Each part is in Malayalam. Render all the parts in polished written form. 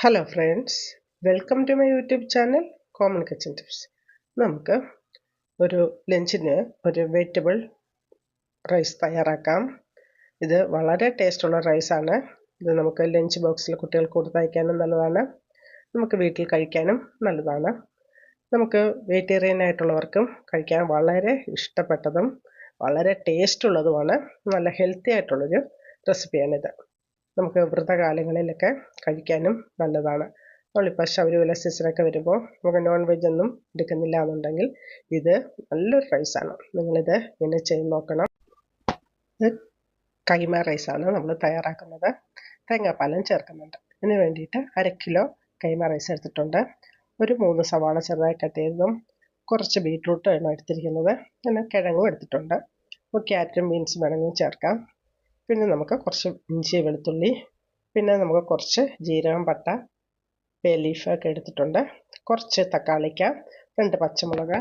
Hello friends, welcome to my YouTube channel common kitchen tips. നമുക്ക് ഒരു ലഞ്ചിന് ഒരു വെജിറ്റബിൾ റൈസ് തയ്യാറാക്കാം. ഇത് വളരെ ടേസ്റ്റുള്ള റൈസാണ്. ഇത് നമുക്ക് ലഞ്ച് ബോക്സിൽ കുട്ടികൾക്ക് കൊടുത്തയക്കാനും നല്ലതാണ്, നമുക്ക് വീട്ടിൽ കഴിക്കാനും നല്ലതാണ്. നമുക്ക് വെജിറ്റേറിയൻ ആയിട്ടുള്ളവർക്കും കഴിക്കാൻ വളരെ ഇഷ്ടപ്പെട്ടതും വളരെ ടേസ്റ്റുള്ളതുമാണ്. നല്ല ഹെൽത്തി ആയിട്ടുള്ളൊരു റെസിപ്പിയാണിത്. നമുക്ക് വ്രതകാലങ്ങളിലൊക്കെ കഴിക്കാനും നല്ലതാണ്. നമ്മളിപ്പോൾ ശബരിമല സീസണൊക്കെ വരുമ്പോൾ നമുക്ക് നോൺ വെജ് ഒന്നും എടുക്കുന്നില്ല എന്നുണ്ടെങ്കിൽ ഇത് നല്ലൊരു റൈസാണ്. നിങ്ങളിത് ഇങ്ങനെ ചെയ്ത് നോക്കണം. ഇത് കൈമ റൈസാണ് നമ്മൾ തയ്യാറാക്കുന്നത്. തേങ്ങാപ്പാലും ചേർക്കുന്നുണ്ട്. ഇതിന് വേണ്ടിയിട്ട് 1/2 കിലോ കൈമ റൈസ് എടുത്തിട്ടുണ്ട്. ഒരു 3 സവാള ചെറുതായി കട്ട് ചെയ്തതും കുറച്ച് ബീട്രൂട്ട് ആണ് എടുത്തിരിക്കുന്നത്. പിന്നെ കിഴങ്ങും എടുത്തിട്ടുണ്ട്. ക്യാരറ്റും ബീൻസും വേണമെങ്കിൽ ചേർക്കാം. പിന്നെ നമുക്ക് കുറച്ച് ഇഞ്ചി വെളുത്തുള്ളി, പിന്നെ നമുക്ക് കുറച്ച് ജീരകം, പട്ട, ബേ ലീഫ് ഒക്കെ എടുത്തിട്ടുണ്ട്. കുറച്ച് തക്കാളിക്ക, 2 പച്ചമുളക്,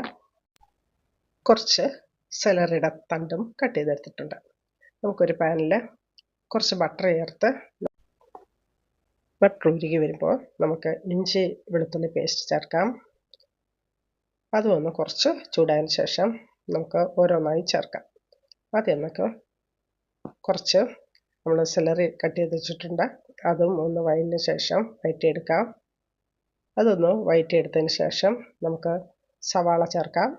കുറച്ച് സെലറിയുടെ തണ്ടും കട്ട് ചെയ്തെടുത്തിട്ടുണ്ട്. നമുക്കൊരു പാനിൽ കുറച്ച് ബട്ടർ ചേർത്ത് ബട്ടർ ഉരുകി വരുമ്പോൾ നമുക്ക് ഇഞ്ചി വെളുത്തുള്ളി പേസ്റ്റ് ചേർക്കാം. അതും ഒന്ന് കുറച്ച് ചൂടായതിന് ശേഷം നമുക്ക് ഓരോന്നായി ചേർക്കാം. ആദ്യം നമുക്ക് കുറച്ച് നമ്മൾ സെലറി കട്ട് ചെയ്ത് വെച്ചിട്ടുണ്ട്. അതും ഒന്ന് വഴറ്റിയതിന് ശേഷം വഴറ്റിയെടുക്കാം. അതൊന്ന് വഴറ്റിയെടുത്തതിന് ശേഷം നമുക്ക് സവാള ചേർക്കാം.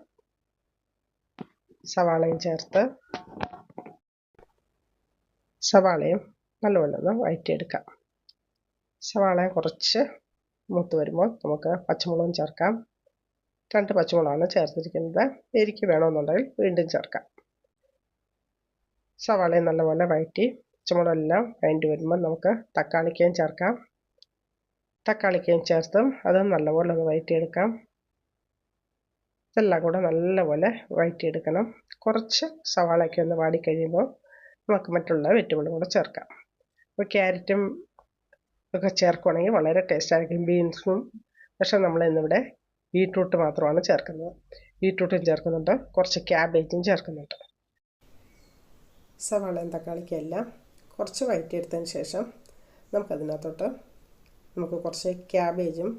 സവാളയും ചേർത്ത് സവാളയും നല്ലപോലെ ഒന്ന് വഴറ്റിയെടുക്കാം. സവാള കുറച്ച് മൂത്ത് വരുമ്പോൾ നമുക്ക് പച്ചമുളകും ചേർക്കാം. 2 പച്ചമുളകാണ് ചേർത്തിരിക്കുന്നത്. എരിക്ക് വേണമെന്നുണ്ടെങ്കിൽ വീണ്ടും ചേർക്കാം. സവാളയും നല്ലപോലെ വഴറ്റി പച്ചമുളകെല്ലാം വഴറ്റി വരുമ്പോൾ നമുക്ക് തക്കാളിക്കയും ചേർക്കാം. തക്കാളിക്കയും ചേർത്തും അത് നല്ലപോലെ ഒന്ന് വഴറ്റിയെടുക്കാം. ഇതെല്ലാം കൂടെ നല്ലപോലെ വഴറ്റിയെടുക്കണം. കുറച്ച് സവാളയൊക്കെ ഒന്ന് വാടിക്കഴിയുമ്പോൾ നമുക്ക് മറ്റുള്ള വെജിറ്റബിളും കൂടെ ചേർക്കാം. അപ്പോൾ ക്യാരറ്റും ഒക്കെ ചേർക്കുകയാണെങ്കിൽ വളരെ ടേസ്റ്റായിരിക്കും, ബീൻസും. പക്ഷേ നമ്മളിന്നിവിടെ ബീട്രൂട്ട് മാത്രമാണ് ചേർക്കുന്നത്. ബീട്രൂട്ടും ചേർക്കുന്നുണ്ട്, കുറച്ച് ക്യാബേജും ചേർക്കുന്നുണ്ട്. സവാളയും തക്കാളിക്കും എല്ലാം കുറച്ച് വഴറ്റിയെടുത്തതിന് ശേഷം നമുക്കതിനകത്തോട്ട് നമുക്ക് കുറച്ച് ക്യാബേജും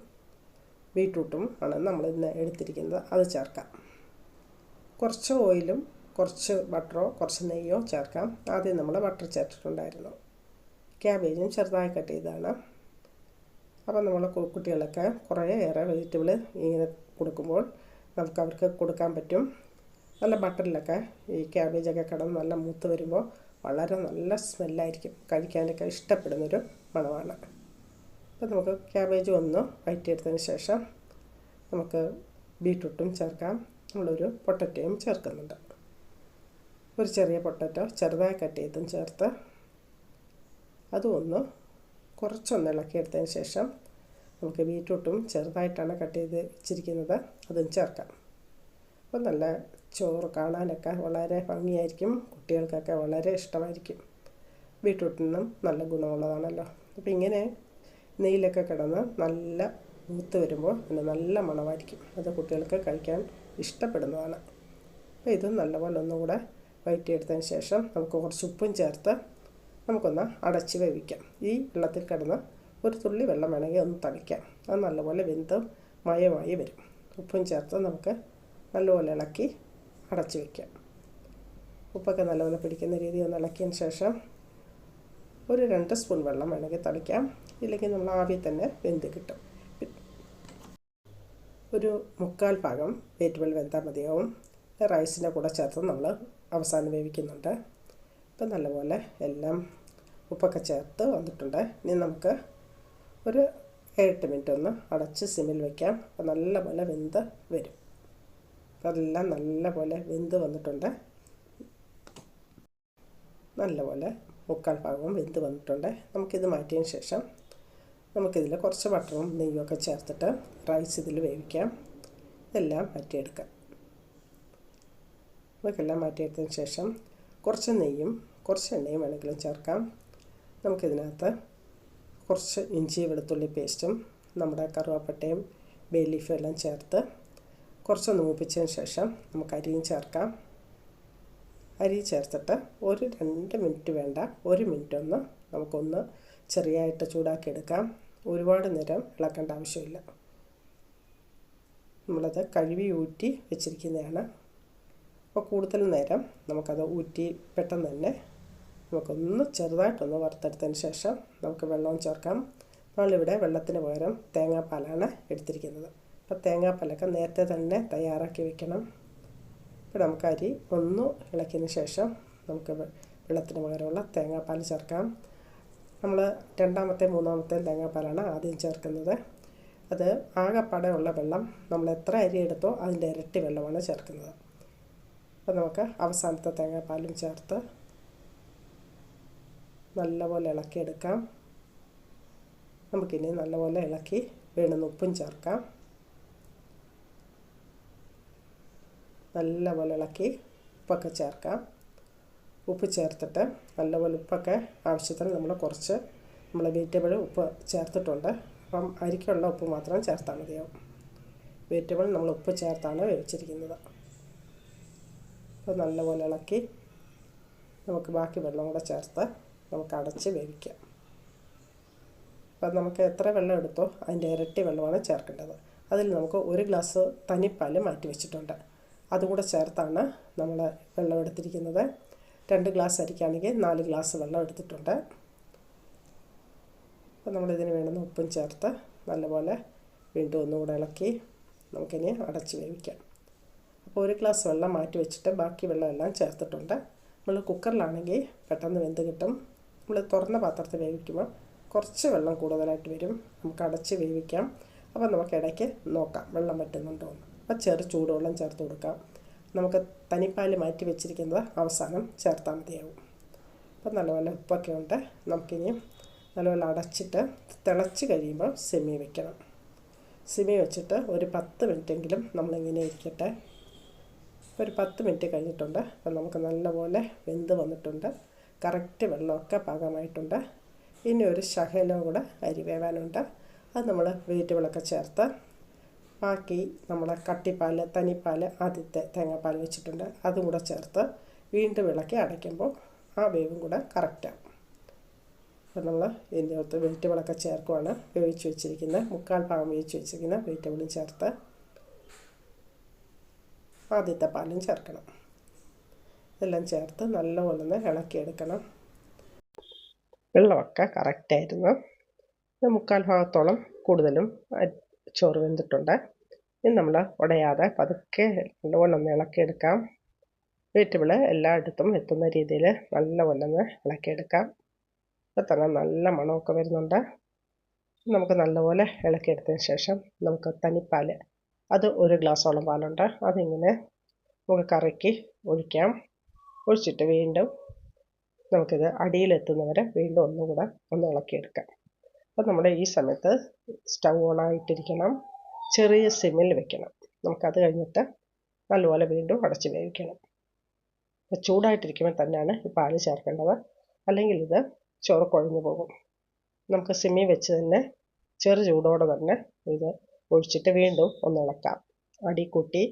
ബീട്രൂട്ടും ആണ് നമ്മളിന്ന് എടുത്തിരിക്കുന്നത്, അത് ചേർക്കാം. കുറച്ച് ഓയിലും കുറച്ച് ബട്ടറോ കുറച്ച് നെയ്യോ ചേർക്കാം. ആദ്യം നമ്മൾ ബട്ടർ ചേർത്തിട്ടുണ്ടായിരുന്നു. ക്യാബേജും ചെറുതായി കട്ട് ചെയ്തതാണ്. അപ്പോൾ നമ്മൾ കുട്ടികളൊക്കെ കുറേയേറെ വെജിറ്റബിൾ ഇങ്ങനെ കൊടുക്കുമ്പോൾ നമുക്ക് അവർക്ക് കൊടുക്കാൻ പറ്റും. നല്ല ബട്ടറിലൊക്കെ ഈ ക്യാബേജൊക്കെ കിടന്ന് നല്ല മൂത്ത് വരുമ്പോൾ വളരെ നല്ല സ്മെല്ലായിരിക്കും. കഴിക്കാനൊക്കെ ഇഷ്ടപ്പെടുന്നൊരു മണമാണ്. അപ്പോൾ നമുക്ക് ക്യാബേജ് ഒന്ന് വഴറ്റിയെടുത്തതിന് ശേഷം നമുക്ക് ബീട്രൂട്ടും ചേർക്കാം. നമ്മളൊരു പൊട്ടറ്റോയും ചേർക്കുന്നുണ്ട്. ഒരു ചെറിയ പൊട്ടറ്റോ ചെറുതായി കട്ട് ചെയ്തും ചേർത്ത് അതും ഒന്ന് കുറച്ചൊന്ന് ഇളക്കിയെടുത്തതിന് ശേഷം നമുക്ക് ബീട്രൂട്ടും ചെറുതായിട്ടാണ് കട്ട് ചെയ്ത് വെച്ചിരിക്കുന്നത്, അതും ചേർക്കാം. അപ്പോൾ നല്ല ചോറ് കാണാനൊക്കെ വളരെ ഭംഗിയായിരിക്കും. കുട്ടികൾക്കൊക്കെ വളരെ ഇഷ്ടമായിരിക്കും. ബീട്രൂട്ടിനും നല്ല ഗുണമുള്ളതാണല്ലോ. അപ്പോൾ ഇങ്ങനെ നെയ്യിലൊക്കെ കിടന്ന് നല്ല മൂത്ത് വരുമ്പോൾ പിന്നെ നല്ല മണമായിരിക്കും. അത് കുട്ടികൾക്ക് കഴിക്കാൻ ഇഷ്ടപ്പെടുന്നതാണ്. അപ്പോൾ ഇത് നല്ലപോലെ ഒന്നുകൂടെ വഴറ്റിയെടുത്തതിന് ശേഷം നമുക്ക് കുറച്ച് ഉപ്പും ചേർത്ത് നമുക്കൊന്ന് അടച്ച് വേവിക്കാം. ഈ വെള്ളത്തിൽ കിടന്ന് ഒരു തുള്ളി വെള്ളം വേണമെങ്കിൽ ഒന്ന് തളിക്കാം. അത് നല്ലപോലെ വെന്ത് മയമായി വരും. ഉപ്പും ചേർത്ത് നമുക്ക് നല്ലപോലെ ഇളക്കി അടച്ച് വയ്ക്കാം. ഉപ്പൊക്കെ നല്ലപോലെ പിടിക്കുന്ന രീതിയിൽ ഒന്ന് ഇളക്കിയതിന് ശേഷം ഒരു 2 സ്പൂൺ വെള്ളം വേണമെങ്കിൽ തളിക്കാം. ഇല്ലെങ്കിൽ നമ്മൾ ആവിയിൽ തന്നെ വെന്ത് കിട്ടും. ഒരു 1/4 ഭാഗം വെജിറ്റബിൾ വെന്താൽ മതിയാവും. റൈസിൻ്റെ കൂടെ ചേർത്ത് നമ്മൾ അവസാനം വേവിക്കുന്നുണ്ട്. ഇപ്പം നല്ലപോലെ എല്ലാം ഉപ്പൊക്കെ ചേർത്ത് വന്നിട്ടുണ്ട്. ഇനി നമുക്ക് ഒരു 8 മിനിറ്റ് ഒന്ന് അടച്ച് സിമ്മിൽ വയ്ക്കാം. അപ്പോൾ നല്ലപോലെ വെന്ത് വരും. അതെല്ലാം നല്ലപോലെ വെന്ത് വന്നിട്ടുണ്ട്. നല്ലപോലെ 1/4 ഭാഗവും വെന്ത് വന്നിട്ടുണ്ട്. നമുക്കിത് മാറ്റിയതിന് ശേഷം നമുക്കിതിൽ കുറച്ച് ബട്ടറും നെയ്യും ഒക്കെ ചേർത്തിട്ട് റൈസ് ഇതിൽ വേവിക്കാം. ഇതെല്ലാം മാറ്റിയെടുക്കാം. നമുക്കെല്ലാം മാറ്റിയെടുത്തതിന് ശേഷം കുറച്ച് നെയ്യും കുറച്ച് എണ്ണയും വേണമെങ്കിലും ചേർക്കാം. നമുക്കിതിനകത്ത് കുറച്ച് ഇഞ്ചി വെളുത്തുള്ളി പേസ്റ്റും നമ്മുടെ കറുവാപ്പട്ടയും ബേ ലീഫും എല്ലാം ചേർത്ത് കുറച്ചൊന്ന് മൂപ്പിച്ചതിന് ശേഷം നമുക്ക് അരിയും ചേർക്കാം. അരി ചേർത്തിട്ട് ഒരു 2 മിനിറ്റ് വേണ്ട, 1 മിനിറ്റ് ഒന്ന് നമുക്കൊന്ന് ചെറിയായിട്ട് ചൂടാക്കി എടുക്കാം. ഒരുപാട് നേരം ഇളക്കേണ്ട ആവശ്യമില്ല. നമ്മളത് കഴുകി ഊറ്റി വെച്ചിരിക്കുന്നതാണ്. അപ്പോൾ കൂടുതൽ നേരം നമുക്കത് ഊറ്റി പെട്ടെന്ന് തന്നെ നമുക്കൊന്ന് ചെറുതായിട്ടൊന്ന് വറുത്തെടുത്തതിന് ശേഷം നമുക്ക് വെള്ളം ചേർക്കാം. നമ്മളിവിടെ വെള്ളത്തിന് പകരം തേങ്ങാപ്പാലാണ് എടുത്തിരിക്കുന്നത്. അപ്പോൾ തേങ്ങാപ്പാലൊക്കെ നേരത്തെ തന്നെ തയ്യാറാക്കി വെക്കണം. ഇപ്പോൾ നമുക്ക് അരി ഒന്ന് ഇളക്കിയതിന് ശേഷം നമുക്ക് വെള്ളത്തിന് പകരമുള്ള തേങ്ങാപ്പാൽ ചേർക്കാം. നമ്മൾ രണ്ടാമത്തെ മൂന്നാമത്തെ തേങ്ങാപ്പാലാണ് ആദ്യം ചേർക്കുന്നത്. അത് ആകെപ്പാടെ ഉള്ള വെള്ളം നമ്മൾ എത്ര അരി എടുത്തോ അതിൻ്റെ ഇരട്ടി വെള്ളമാണ് ചേർക്കുന്നത്. അപ്പോൾ നമുക്ക് അവസാനത്തെ തേങ്ങാപ്പാലും ചേർത്ത് നല്ലപോലെ ഇളക്കിയെടുക്കാം. നമുക്കിനി നല്ലപോലെ ഇളക്കി വേണ്ടുന്ന ഉപ്പും ചേർക്കാം. നല്ലപോലെ ഇളക്കി ഉപ്പൊക്കെ ചേർക്കാം. ഉപ്പ് ചേർത്തിട്ട് നല്ലപോലെ ഉപ്പൊക്കെ ആവശ്യത്തിന് നമ്മൾ വെജിറ്റബിൾ ഉപ്പ് ചേർത്തിട്ടുണ്ട്. അപ്പം അരിക്കുള്ള ഉപ്പ് മാത്രം ചേർത്താൽ മതിയാവും. വെജിറ്റബിൾ നമ്മൾ ഉപ്പ് ചേർത്താണ് വേവിച്ചിരിക്കുന്നത്. അപ്പോൾ നല്ലപോലെ ഇളക്കി നമുക്ക് ബാക്കി വെള്ളം കൂടെ ചേർത്ത് നമുക്ക് അടച്ച് വേവിക്കാം. അപ്പം നമുക്ക് എത്ര വെള്ളം എടുത്തോ അതിൻ്റെ ഇരട്ടി വെള്ളമാണ് ചേർക്കേണ്ടത്. അതിൽ നമുക്ക് 1 ഗ്ലാസ് തനിപ്പാൽ മാറ്റി വെച്ചിട്ടുണ്ട്. അതുകൂടെ ചേർത്താണ് നമ്മൾ വെള്ളം എടുത്തിരിക്കുന്നത്. 2 ഗ്ലാസ് അരിക്കാണെങ്കിൽ 4 ഗ്ലാസ് വെള്ളം എടുത്തിട്ടുണ്ട്. അപ്പോൾ നമ്മളിതിന് വേണ്ടുന്ന ഉപ്പും ചേർത്ത് നല്ലപോലെ വീണ്ടും ഒന്നുകൂടെ ഇളക്കി നമുക്കിനി അടച്ച് വേവിക്കാം. അപ്പോൾ 1 ഗ്ലാസ് വെള്ളം മാറ്റി വെച്ചിട്ട് ബാക്കി വെള്ളമെല്ലാം ചേർത്തിട്ടുണ്ട്. നമ്മൾ കുക്കറിലാണെങ്കിൽ പെട്ടെന്ന് വെന്ത് കിട്ടും. നമ്മൾ തുറന്ന പാത്രത്തിൽ വേവിക്കുമ്പോൾ കുറച്ച് വെള്ളം കൂടുതലായിട്ട് വരും. നമുക്ക് അടച്ച് വേവിക്കാം. അപ്പോൾ നമുക്ക് ഇടയ്ക്ക് നോക്കാം വെള്ളം വറ്റുന്നുണ്ടോ എന്ന്. അപ്പോൾ ചൂടുവെള്ളം ചേർത്ത് കൊടുക്കാം. നമുക്ക് തനിപ്പാൽ മാറ്റി വെച്ചിരിക്കുന്നത് അവസാനം ചേർത്താൽ മതിയാവും. അപ്പോൾ നല്ലപോലെ ഉപ്പൊക്കെ ഉണ്ട്. നമുക്കിനി നല്ലപോലെ അടച്ചിട്ട് തിളച്ച് കഴിയുമ്പോൾ സെമി വെക്കണം. സെമി വെച്ചിട്ട് ഒരു 10 മിനിറ്റെങ്കിലും നമ്മളിങ്ങനെ ഇരിക്കട്ടെ. ഒരു 10 മിനിറ്റ് കഴിഞ്ഞിട്ടുണ്ട്. അപ്പോൾ നമുക്ക് നല്ലപോലെ വെന്ത് വന്നിട്ടുണ്ട്. കറക്റ്റ് വെള്ളമൊക്കെ പാകമായിട്ടുണ്ട്. ഇനി ഒരു ശകലം കൂടെ അരി വേവാനുണ്ട്. അത് നമ്മൾ വെജിറ്റബിളൊക്കെ ചേർത്ത് ബാക്കി നമ്മളെ കട്ടിപ്പാൽ തനിപ്പാൽ ആദ്യത്തെ തേങ്ങാപ്പാൽ വെച്ചിട്ടുണ്ട് അതും കൂടെ ചേർത്ത് വീണ്ടും ഇളക്കി അടയ്ക്കുമ്പോൾ ആ വേവും കൂടെ കറക്റ്റാകും. അപ്പോൾ നമ്മൾ ഇതിൻ്റെ അകത്ത് വെജിറ്റബിളൊക്കെ ചേർക്കുവാണ്. വേവിച്ച് വെച്ചിരിക്കുന്ന 3/4 ഭാഗം വേവിച്ച് വെച്ചിരിക്കുന്ന വെജിറ്റബിളും ചേർത്ത് ആദ്യത്തെ പാലും ചേർക്കണം. ഇതെല്ലാം ചേർത്ത് നല്ലപോലെ ഒന്ന് ഇളക്കിയെടുക്കണം. വെള്ളമൊക്കെ കറക്റ്റായിരുന്നു. 3/4 ഭാഗത്തോളം കൂടുതലും ചോറ് വെന്തിട്ടുണ്ട്. ഇനി നമ്മൾ ഉടയാതെ പതുക്കെ നല്ലപോലെ ഒന്ന് ഇളക്കിയെടുക്കാം. വെജിറ്റബിൾ എല്ലായിടത്തും എത്തുന്ന രീതിയിൽ നല്ലപോലെ ഒന്ന് ഇളക്കിയെടുക്കാം. അപ്പോൾ തന്നെ നല്ല മണമൊക്കെ വരുന്നുണ്ട്. നമുക്ക് നല്ലപോലെ ഇളക്കിയെടുത്തതിന് ശേഷം നമുക്ക് തനിപ്പാൽ അത് 1 ഗ്ലാസോളം പാലുണ്ട്. അതിങ്ങനെ നമുക്ക് കറക്കി ഒഴിക്കാം. ഒഴിച്ചിട്ട് വീണ്ടും നമുക്കിത് അടിയിലെത്തുന്നവരെ വീണ്ടും ഒന്നുകൂടെ ഒന്ന് ഇളക്കിയെടുക്കാം. അപ്പോൾ നമ്മുടെ ഈ സമയത്ത് സ്റ്റൗ ഓണായിട്ടിരിക്കണം. ചെറിയ സിമ്മിൽ വെക്കണം. നമുക്കത് കഴിഞ്ഞിട്ട് നല്ലപോലെ വീണ്ടും അടച്ച് വേവിക്കണം. അപ്പോൾ ചൂടായിട്ടിരിക്കുമ്പോൾ തന്നെയാണ് ഈ പാല് ചേർക്കേണ്ടത്. അല്ലെങ്കിൽ ഇത് ചോറ് കുഴഞ്ഞു പോകും. നമുക്ക് സിമ്മിൽ വെച്ച് തന്നെ ചൂടോടെ തന്നെ ഇത് ഒഴിച്ചിട്ട് വീണ്ടും ഒന്ന് ഇളക്കാം. അടി കൂട്ടി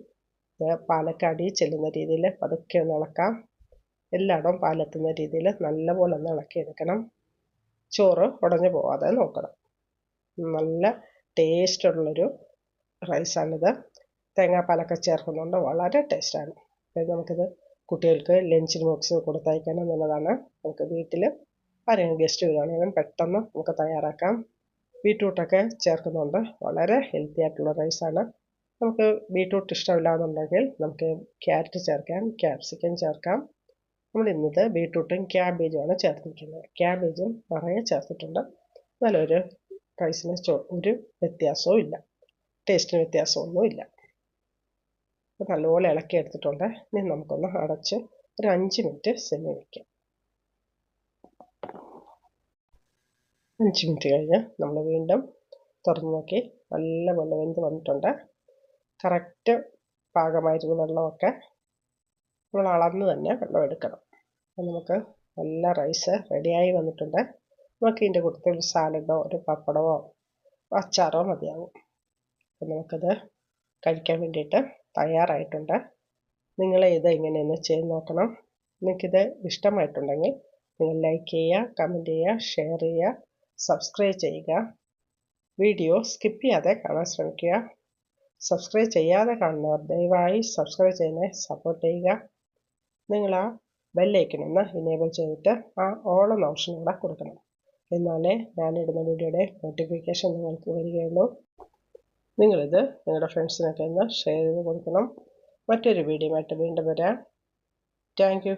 പാലൊക്കെ അടി ചെല്ലുന്ന രീതിയിൽ പതുക്കെ ഒന്ന് ഇളക്കാം. എല്ലായിടവും പാലെത്തുന്ന രീതിയിൽ നല്ലപോലെ ഒന്ന് ഇളക്കിയെടുക്കണം. ചോറ് ഉടഞ്ഞു പോവാതെ നോക്കണം. നല്ല ടേസ്റ്റുള്ളൊരു റൈസാണിത്. തേങ്ങാപ്പാലൊക്കെ ചേർക്കുന്നുണ്ട്. വളരെ ടേസ്റ്റാണ്. നമുക്കിത് കുട്ടികൾക്ക് ലഞ്ചിന് ബോക്സ് കൊടുത്തയക്കാനും നല്ലതാണ്. നമുക്ക് വീട്ടിൽ ആരെങ്കിലും ഗസ്റ്റ് വരികയാണെങ്കിലും പെട്ടെന്ന് നമുക്ക് തയ്യാറാക്കാം. ബീട്രൂട്ടൊക്കെ ചേർക്കുന്നുണ്ട്. വളരെ ഹെൽത്തി ആയിട്ടുള്ള റൈസാണ്. നമുക്ക് ബീട്രൂട്ട് ഇഷ്ടമില്ലാന്നുണ്ടെങ്കിൽ നമുക്ക് ക്യാരറ്റ് ചേർക്കാം, ക്യാപ്സിക്കം ചേർക്കാം. നമ്മൾ ഇന്നത് ബീട്രൂട്ടും ക്യാബേജുമാണ് ചേർത്തിരിക്കുന്നത്. ക്യാബേജും നിറയെ ചേർത്തിട്ടുണ്ട്. നല്ലൊരു റൈസിന് ഒരു വ്യത്യാസവും ഇല്ല. ടേസ്റ്റിന് വ്യത്യാസമൊന്നും ഇല്ല. നല്ലപോലെ ഇളക്കി എടുത്തിട്ടുണ്ട്. ഇനി നമുക്കൊന്ന് അടച്ച് ഒരു 5 മിനിറ്റ് സെമി വയ്ക്കാം. 5 മിനിറ്റ് കഴിഞ്ഞ് നമ്മൾ വീണ്ടും തുറന്ന് നോക്കി നല്ലപോലെ വെന്ത് വന്നിട്ടുണ്ട്. കറക്റ്റ് പാകമായിരുന്നു. വെള്ളമൊക്കെ നമ്മൾ അളന്ന് തന്നെ വെള്ളം എടുക്കണം. അപ്പോൾ നമുക്ക് നല്ല റൈസ് റെഡിയായി വന്നിട്ടുണ്ട്. നമുക്ക് ഇതിൻ്റെ കൂട്ടത്തിൽ ഒരു സാലഡോ ഒരു പപ്പടമോ അച്ചാറോ മതിയാവും. അപ്പോൾ നമുക്കത് കഴിക്കാൻ വേണ്ടിയിട്ട് തയ്യാറായിട്ടുണ്ട്. നിങ്ങൾ ഇത് ഇങ്ങനെയൊന്ന് ചെയ്ത് നോക്കണം. നിങ്ങൾക്കിത് ഇഷ്ടമായിട്ടുണ്ടെങ്കിൽ നിങ്ങൾ ലൈക്ക് ചെയ്യുക, കമൻറ്റ് ചെയ്യുക, ഷെയർ ചെയ്യുക, സബ്സ്ക്രൈബ് ചെയ്യുക. വീഡിയോ സ്കിപ്പ് ചെയ്യാതെ കാണാൻ ശ്രമിക്കുക. സബ്സ്ക്രൈബ് ചെയ്യാതെ കാണുന്നവർ ദയവായി സബ്സ്ക്രൈബ് ചെയ്യുന്നതിനെ സപ്പോർട്ട് ചെയ്യുക. നിങ്ങൾ ആ ബെല്ലൈക്കണൊന്ന് എനേബിൾ ചെയ്തിട്ട് ആ ഓൾ എന്ന ഓപ്ഷൻ കൂടെ കൊടുക്കണം. എന്നാലേ ഞാനിടുന്ന വീഡിയോയുടെ നോട്ടിഫിക്കേഷൻ നിങ്ങൾക്ക് വരികയുള്ളൂ. നിങ്ങളിത് നിങ്ങളുടെ ഫ്രണ്ട്സിനൊക്കെ ഒന്ന് ഷെയർ ചെയ്ത് കൊടുക്കണം. മറ്റൊരു വീഡിയോയുമായിട്ട് വീണ്ടും വരാം. Thank you.